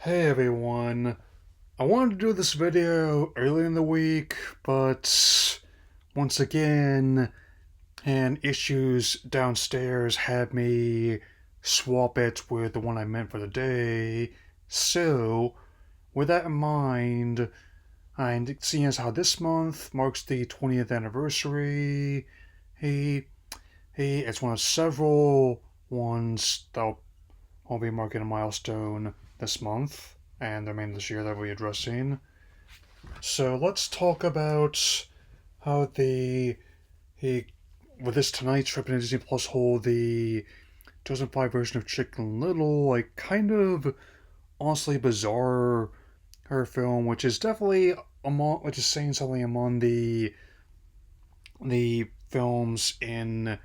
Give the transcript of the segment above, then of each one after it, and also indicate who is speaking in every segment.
Speaker 1: Hey everyone, I wanted to do this video early in the week, but once again, and issues downstairs had me swap it with the one I meant for the day. So, with that in mind, and seeing as how this month marks the 20th anniversary, hey, it's one of several ones that I'll be marking a milestone this month and the remainder of this year that we'll be addressing. So let's talk about how he with this tonight's trip into Disney Plus hold the 2005 version of Chicken Little, like kind of honestly bizarre her film, which is definitely which is saying something among the films in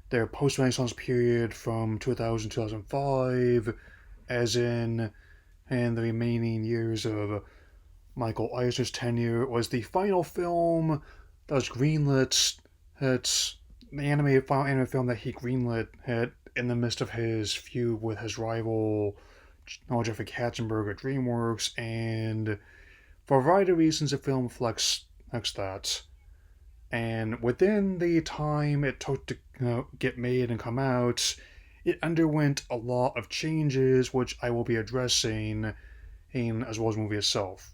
Speaker 1: their post Renaissance period from 2000 2005, as in and the remaining years of Michael Eisner's tenure. It was the final film that was greenlit. It's the final animated film that he greenlit had in the midst of his feud with his rival Jeffrey Katzenberg at DreamWorks, and for a variety of reasons, the film reflects that. And within the time it took to get made and come out, it underwent a lot of changes, which I will be addressing in as well as the movie itself.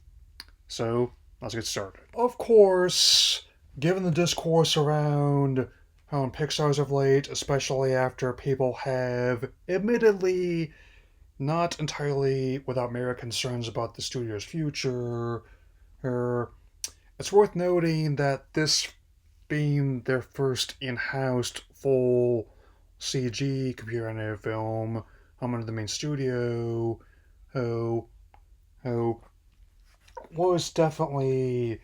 Speaker 1: So let's get started. Of course, given the discourse around Pixar's of late, especially after people have admittedly not entirely without merit concerns about the studio's future, er, it's worth noting that this being their first in-house full CG computer animated film under the main studio, who who was definitely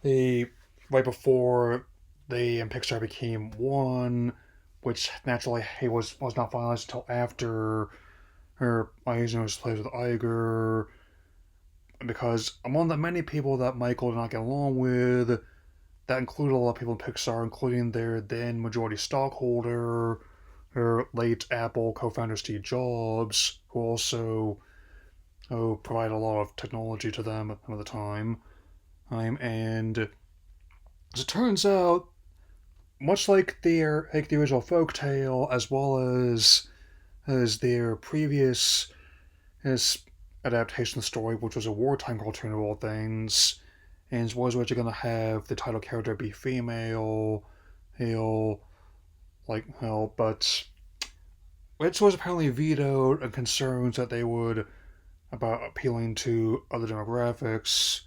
Speaker 1: the right before they and Pixar became one, which naturally he was not finalized until after her Eisner was played with Iger, because among the many people that Michael did not get along with, that included a lot of people in Pixar, including their then majority stockholder, her late Apple co-founder Steve Jobs, who also provided a lot of technology to them at the time. And as it turns out, much like the original folktale, as well as their previous as adaptation of the story, which was a wartime cartoon of all things, and was originally going to have the title character be female, he'll but which was apparently vetoed and concerns that they would about appealing to other demographics.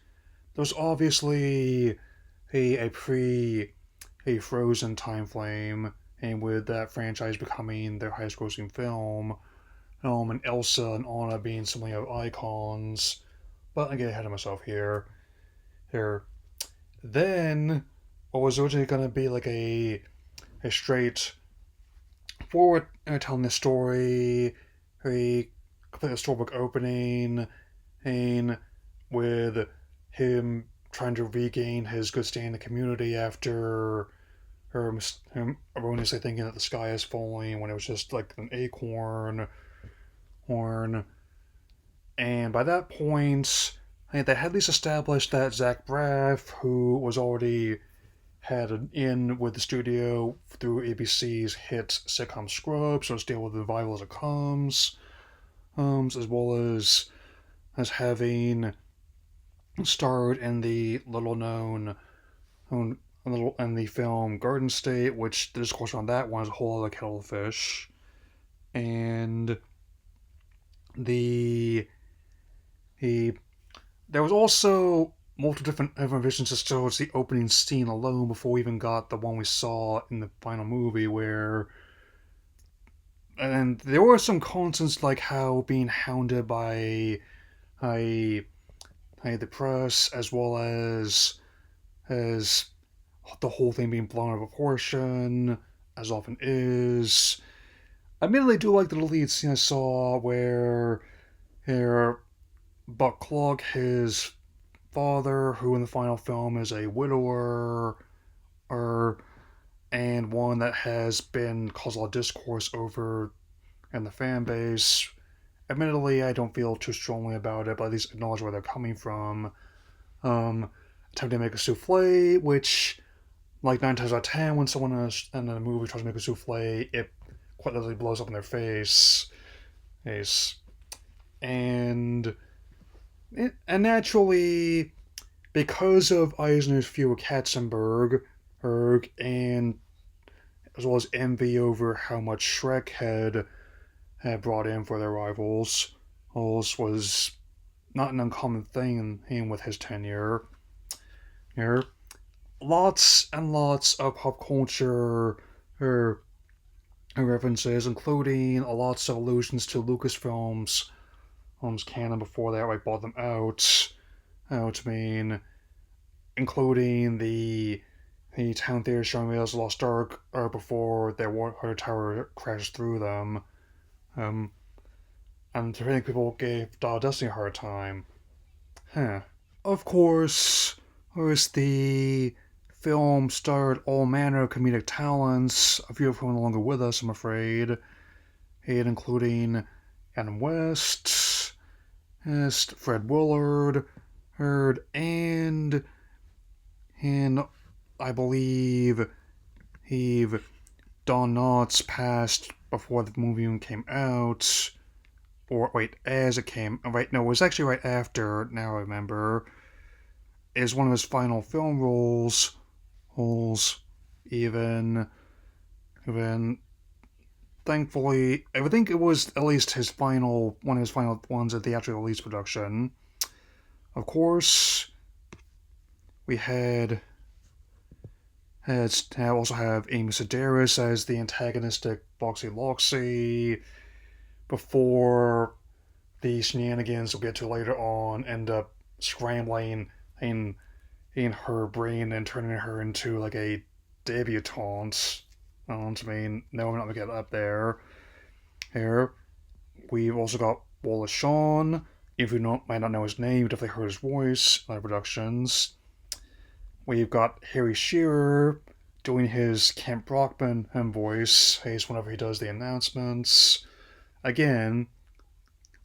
Speaker 1: There's obviously a Frozen time frame, and with that franchise becoming their highest grossing film, and Elsa and Anna being some of the icons. But I get ahead of myself here. Here, then what was originally going to be like a straight forward telling the story, a complete storybook opening, and with him trying to regain his good standing in the community after him erroneously thinking that the sky is falling when it was just like an acorn horn. And by that point, I think they had at least established that Zach Braff, who was already had an in with the studio through ABC's hit sitcom Scrubs, so let's deal with the revival as it comes, as well as having starred in the little known in the film Garden State, which the discourse on that one is a whole other kettle of fish. And the he there was also multiple different visions as towards the opening scene alone before we even got the one we saw in the final movie where and there were some constants like how being hounded by a the press as well as the whole thing being blown out of proportion as often is. I admittedly do like the lead scene I saw where Buck Clark, his father, who in the final film is a widower, or and one that has been caused a lot of discourse over in the fan base, admittedly, I don't feel too strongly about it, but at least acknowledge where they're coming from. Um, Attempting to make a souffle, which, like 9 times out of 10, when someone in a movie tries to make a souffle, it quite literally blows up in their face. And naturally, because of Eisner's feud with Katzenberg, and as well as envy over how much Shrek had brought in for their rivals, was not an uncommon thing in with his tenure. Here, lots and lots of pop culture er, references, including lots of allusions to Lucasfilm's canon before they outright bought them out. I mean, including the town theater showing Raiders of the Lost Ark before their water tower crashed through them. Um, and I think people gave Dial Destiny a hard time. Huh. Of course, the film starred all manner of comedic talents, a few of whom are no longer with us, I'm afraid, including Adam West, Fred Willard, and I believe Don Knotts passed before the movie even came out. Or wait, as it came right? No, it was actually right after. Now I remember. Is one of his final film roles. Even thankfully, I think it was at least one of his final ones at the actual release production. Of course, we also have Amy Sedaris as the antagonistic Boxy Loxy before the shenanigans we'll get to later on end up scrambling in her brain and turning her into like a debutante. I mean, no, I'm not gonna get up there. Here, we've also got Wallace Shawn. If you might not know his name, you definitely heard his voice in other productions. We've got Harry Shearer doing his Kent Brockman voice, whenever he does the announcements. Again,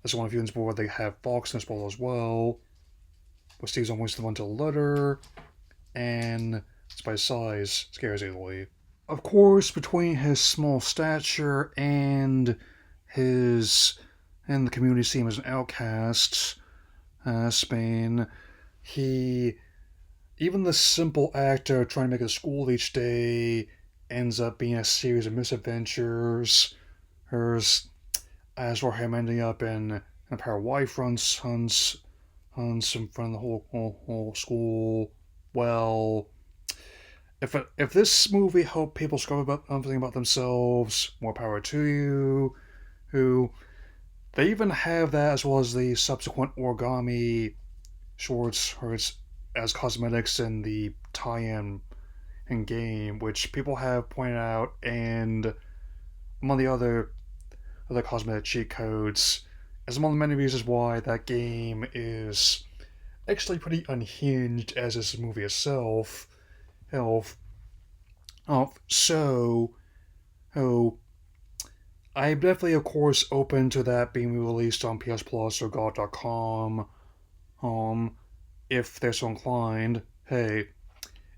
Speaker 1: as one of you board, they have Fox in this bowl as well. But Steve's almost the one to the letter, and it's by size, scares easily. Of course, between his small stature and the community see him as an outcast, Spain, even the simple act of trying to make it to school each day ends up being a series of misadventures. As for him ending up in a pair of wife hunts in front of the whole school. Well, if this movie helped people discover something about themselves, more power to you. They even have that as well as the subsequent origami shorts as cosmetics in the tie-in game, which people have pointed out, and among the other cosmetic cheat codes, as among the many reasons why that game is actually pretty unhinged as is the movie itself. So, I'm definitely, of course, open to that being released on PS Plus or GOG.com. If they're so inclined. Hey,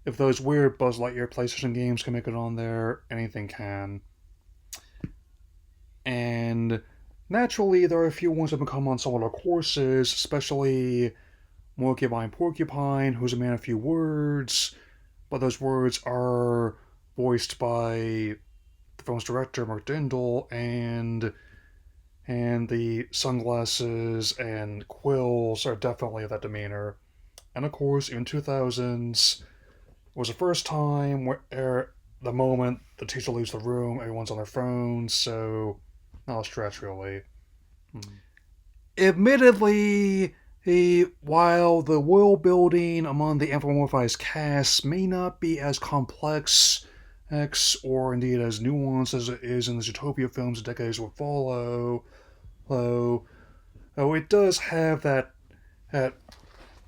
Speaker 1: if those weird Buzz Lightyear PlayStation games can make it on there, anything can. And naturally, there are a few ones that become on some of our courses, especially Porcupine, who's a man of few words, but those words are voiced by the film's director, Mark Dindal, and the sunglasses and quills are definitely of that demeanor. And of course, in 2000s, was the first time where the moment the teacher leaves the room, everyone's on their phones, so not a stretch, really. Admittedly, while the world building among the anthropomorphized casts may not be as complex or indeed as nuanced as it is in the Zootopia films the decades will follow, though it does have that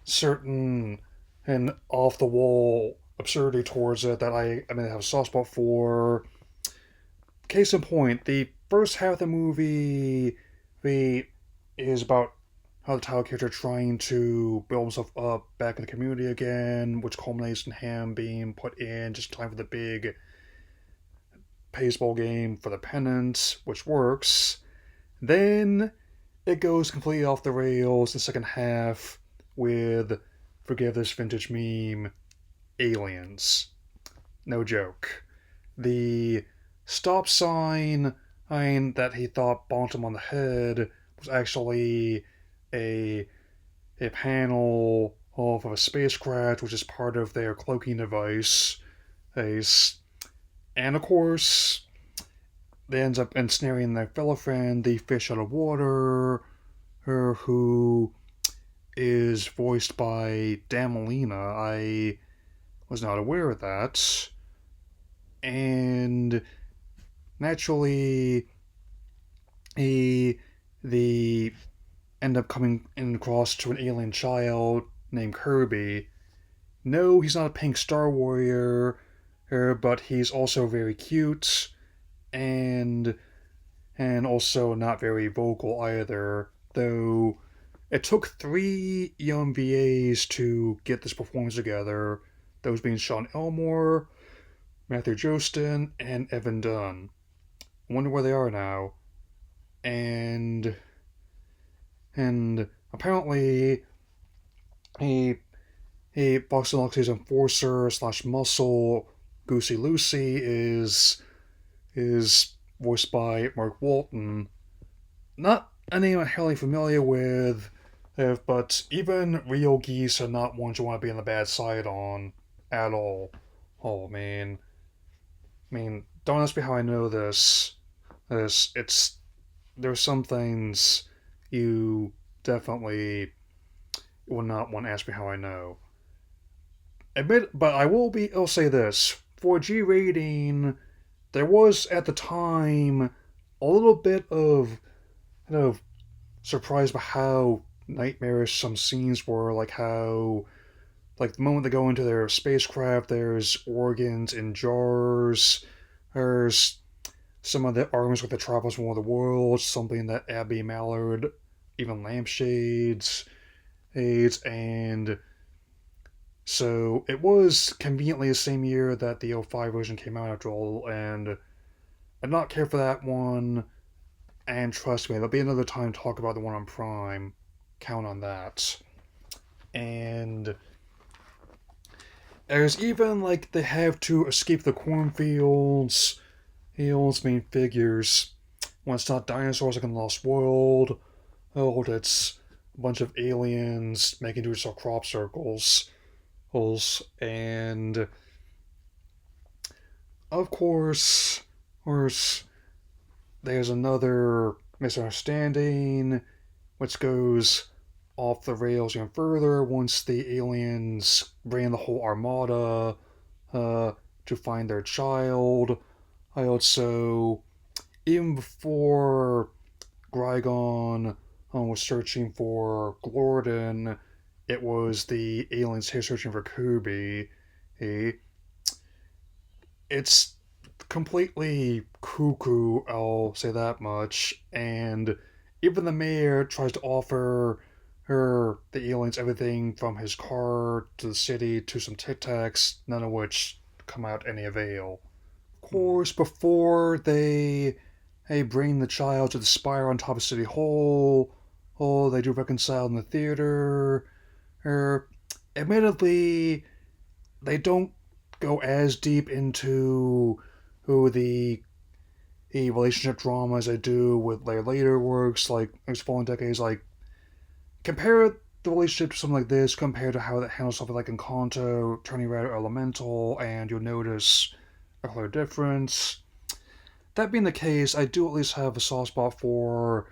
Speaker 1: certain and off the wall absurdity towards it that I have a soft spot for. Case in point, the first half of the movie, is about how the title character trying to build himself up back in the community again, which culminates in him being put in just in time for the big baseball game for the pennant, which works. Then it goes completely off the rails the second half with, forgive this vintage meme, aliens. No joke. The stop sign that he thought bonked him on the head was actually a panel of a spacecraft, which is part of their cloaking device. And of course, they ends up ensnaring their fellow friend, the fish out of water, her who is voiced by Dan Molina. I was not aware of that. And naturally, they end up coming across to an alien child named Kirby. No, he's not a pink Star Warrior, but he's also very cute and also not very vocal either. Though it took 3 young VAs to get this performance together, those being Sean Elmore, Matthew Jostin, and Evan Dunn. I wonder where they are now. And apparently a Box Galaxy's enforcer slash muscle, Goosey Lucy, is voiced by Mark Walton. Not a name I'm highly familiar with, but even real geese are not ones you want to be on the bad side on at all. Oh man. Don't ask me how I know this. There's some things you definitely would not want to ask me how I know. But I'll say this. For G rating, there was at the time a little bit of surprised by how nightmarish some scenes were, like how the moment they go into their spacecraft, there's organs in jars. There's some of the arguments with the travelers from one of the worlds, something that Abby Mallard even lampshades aids, and so it was conveniently the same year that the 05 version came out after all, and I did not care for that one, and trust me, there'll be another time to talk about the one on Prime. Count on that. And there's even, they have to escape the cornfields, main figures. When it's not dinosaurs like in Lost World, it's a bunch of aliens making do some crop circles. And of course, there's another misunderstanding which goes off the rails even further once the aliens bring the whole armada to find their child. I also, even before Grygon was searching for Glorden, it was the aliens here searching for Kirby. It's completely cuckoo, I'll say that much, and even the mayor tries to offer the aliens everything from his car to the city to some Tic Tacs, none of which come out any avail. Of course, before they bring the child to the spire on top of City Hall, they do reconcile in the theater. Admittedly, they don't go as deep into the relationship drama as they do with their later works, like Fallen Decades. Compare the relationship to something like this compared to how it handles something like Encanto, Turning Red, or Elemental, and you'll notice a clear difference. That being the case, I do at least have a soft spot for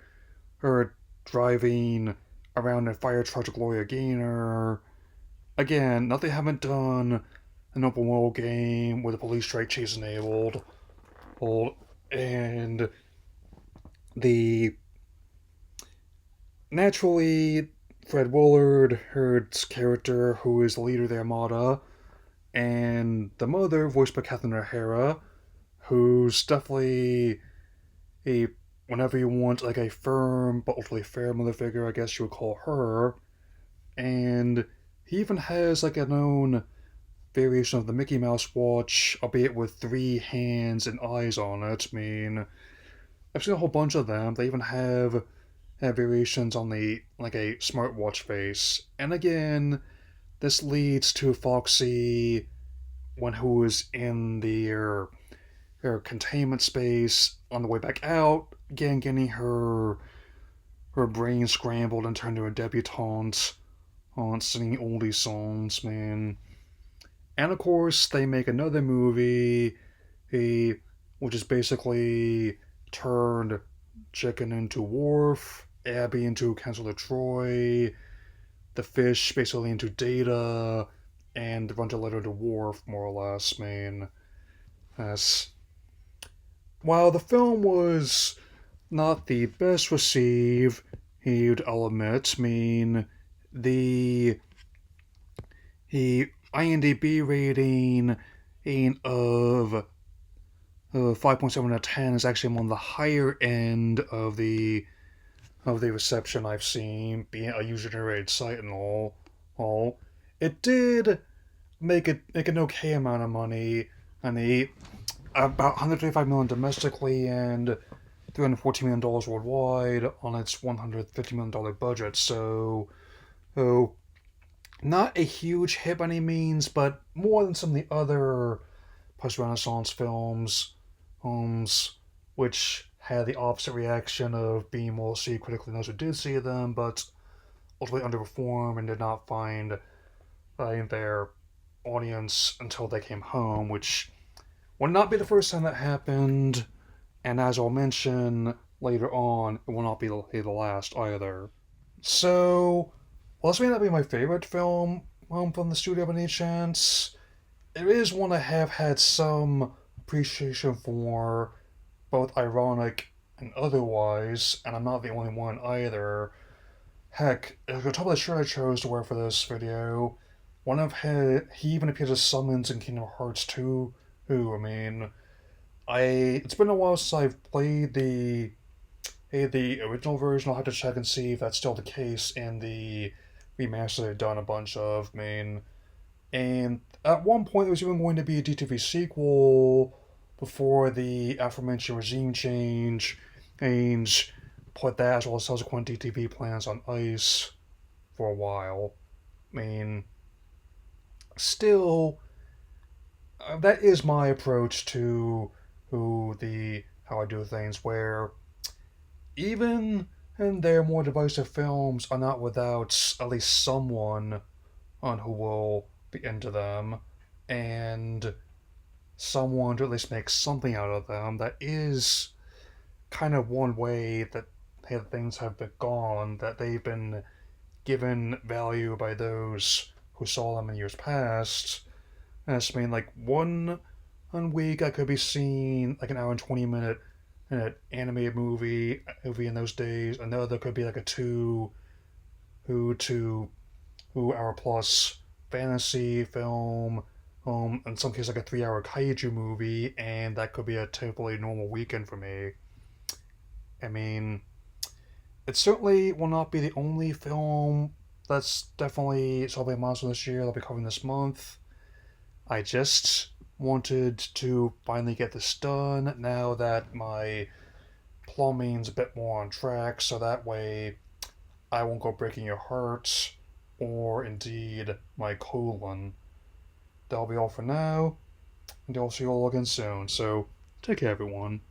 Speaker 1: her driving around in a fire truck to Gloria Gaynor. Again, not they haven't done an open world game with a police strike chase enabled. And naturally, Fred Willard, Herd's character, who is the leader of the Armada, and the mother, voiced by Catherine O'Hara, who's definitely whenever you want like a firm but ultimately fair mother figure, I guess you would call her. And he even has like an own variation of the Mickey Mouse watch, albeit with three hands and eyes on it. I mean, I've seen a whole bunch of them. They even have variations on the like a smartwatch face. And again, this leads to Foxy when who is in her containment space on the way back out, again getting her brain scrambled and turned into a debutante on singing oldie songs, man. And of course, they make another movie, a, which is basically turned Chicken into Worf, Abby into Counselor Troy, the fish basically into Data, and the bunch of letter to Worf, more or less, man. Yes. While the film was not the best received, I'll admit, I mean, the IMDb rating of 5.7 out of 10 is actually on the higher end of the reception I've seen, being a user-generated site and all. It did make an okay amount of money, and about 135 million domestically and $314 million worldwide on its $150 million budget. So not a huge hit by any means, but more than some of the other post-Renaissance films, which had the opposite reaction of being well received critically those who did see them, but ultimately underperformed and did not find their audience until they came home, which would not be the first time that happened, and as I'll mention later on, it will not be the last either. So, while this may not be my favorite film from the studio by any chance, it is one I have had some appreciation for, both ironic and otherwise, and I'm not the only one either. Heck, the top of the shirt I chose to wear for this video, he even appears as summons in Kingdom Hearts 2. Who, I mean, it's been a while since I've played the original version. I'll have to check and see if that's still the case in the remaster they've done a bunch of. I mean, and at one point there was even going to be a DTV sequel before the aforementioned regime change put that as well as subsequent DTV plans on ice for a while. I mean, still, that is my approach to how I do things, where even in their more divisive films are not without at least someone on who will be into them, and someone to at least make something out of them. That is kind of one way that things have been gone, that they've been given value by those who saw them in years past. And it's mean like one week I could be seeing like an hour and 20 minute animated movie in those days. Another could be like a 2 hour plus fantasy film. In some cases, like a 3 hour kaiju movie, and that could be a totally normal weekend for me. I mean, it certainly will not be the only film that's definitely celebrating milestone this year that I'll be covering this month. I just wanted to finally get this done now that my plumbing's a bit more on track, so that way I won't go breaking your heart or indeed my colon. That'll be all for now, and I'll see you all again soon, so take care, everyone.